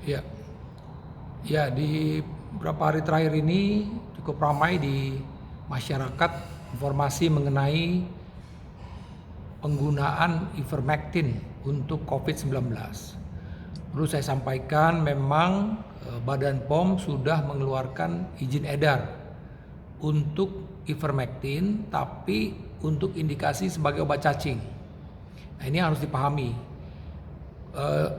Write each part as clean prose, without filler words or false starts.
Ya, ya di beberapa hari terakhir ini cukup ramai di masyarakat informasi mengenai penggunaan ivermectin untuk COVID-19. Perlu saya sampaikan memang Badan POM sudah mengeluarkan izin edar untuk ivermectin, tapi untuk indikasi sebagai obat cacing. Nah, ini harus dipahami.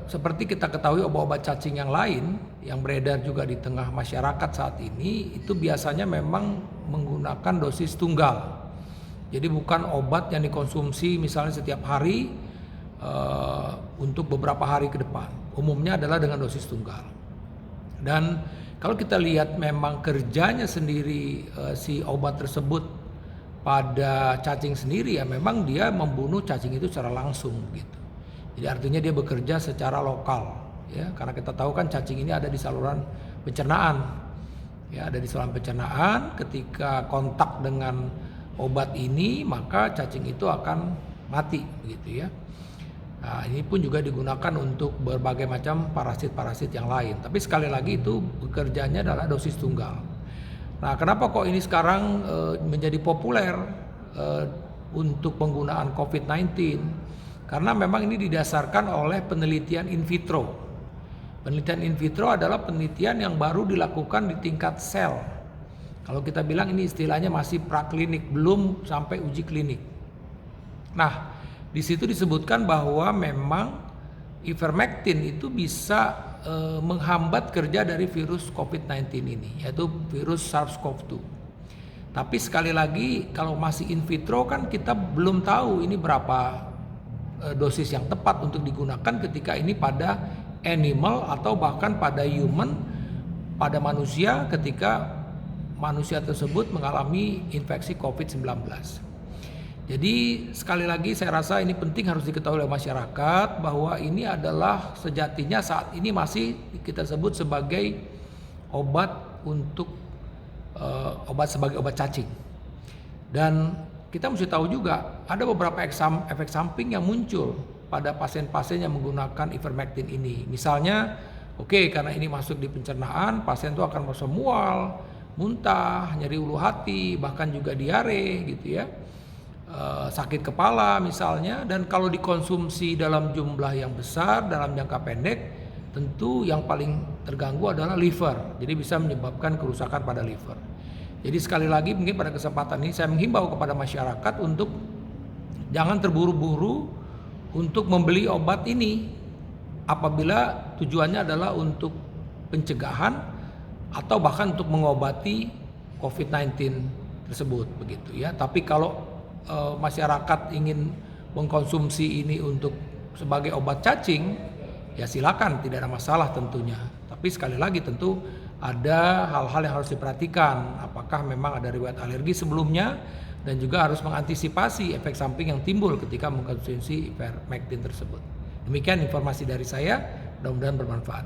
Seperti kita ketahui obat-obat cacing yang lain yang beredar juga di tengah masyarakat saat ini itu biasanya memang menggunakan dosis tunggal. Jadi bukan obat yang dikonsumsi misalnya setiap hari untuk beberapa hari ke depan. Umumnya adalah dengan dosis tunggal. Dan kalau kita lihat memang kerjanya sendiri si obat tersebut pada cacing sendiri, ya memang dia membunuh cacing itu secara langsung gitu. Jadi artinya dia bekerja secara lokal, ya, karena kita tahu kan cacing ini ada di saluran pencernaan, ya, ada di saluran pencernaan. Ketika kontak dengan obat ini, maka cacing itu akan mati, begitu ya. Nah, ini pun juga digunakan untuk berbagai macam parasit-parasit yang lain. Tapi sekali lagi itu bekerjanya adalah dosis tunggal. Nah, kenapa kok ini sekarang menjadi populer untuk penggunaan COVID-19? Karena memang ini didasarkan oleh penelitian in vitro. Penelitian in vitro adalah penelitian yang baru dilakukan di tingkat sel. Kalau kita bilang ini istilahnya masih praklinik, belum sampai uji klinik. Nah, di situ disebutkan bahwa memang ivermectin itu bisa menghambat kerja dari virus COVID-19 ini, yaitu virus SARS-CoV-2. Tapi sekali lagi kalau masih in vitro kan kita belum tahu ini berapa dosis yang tepat untuk digunakan ketika ini pada animal atau bahkan pada human, pada manusia ketika manusia tersebut mengalami infeksi COVID-19. Jadi sekali lagi saya rasa ini penting harus diketahui oleh masyarakat bahwa ini adalah sejatinya saat ini masih kita sebut sebagai obat untuk sebagai obat cacing. Dan kita mesti tahu juga ada beberapa efek samping yang muncul pada pasien-pasien yang menggunakan ivermectin ini. Misalnya, karena ini masuk di pencernaan, pasien itu akan merasa mual, muntah, nyeri ulu hati, bahkan juga diare gitu ya. Sakit kepala misalnya, dan kalau dikonsumsi dalam jumlah yang besar dalam jangka pendek, tentu yang paling terganggu adalah liver. Jadi bisa menyebabkan kerusakan pada liver. Jadi sekali lagi mungkin pada kesempatan ini saya menghimbau kepada masyarakat untuk jangan terburu-buru untuk membeli obat ini apabila tujuannya adalah untuk pencegahan atau bahkan untuk mengobati COVID-19 tersebut begitu ya. Tapi kalau masyarakat ingin mengkonsumsi ini untuk sebagai obat cacing, ya silakan, tidak ada masalah tentunya. Tapi sekali lagi tentu ada hal-hal yang harus diperhatikan, apakah memang ada riwayat alergi sebelumnya, dan juga harus mengantisipasi efek samping yang timbul ketika mengkonsumsi ivermectin tersebut. Demikian informasi dari saya, mudah-mudahan bermanfaat.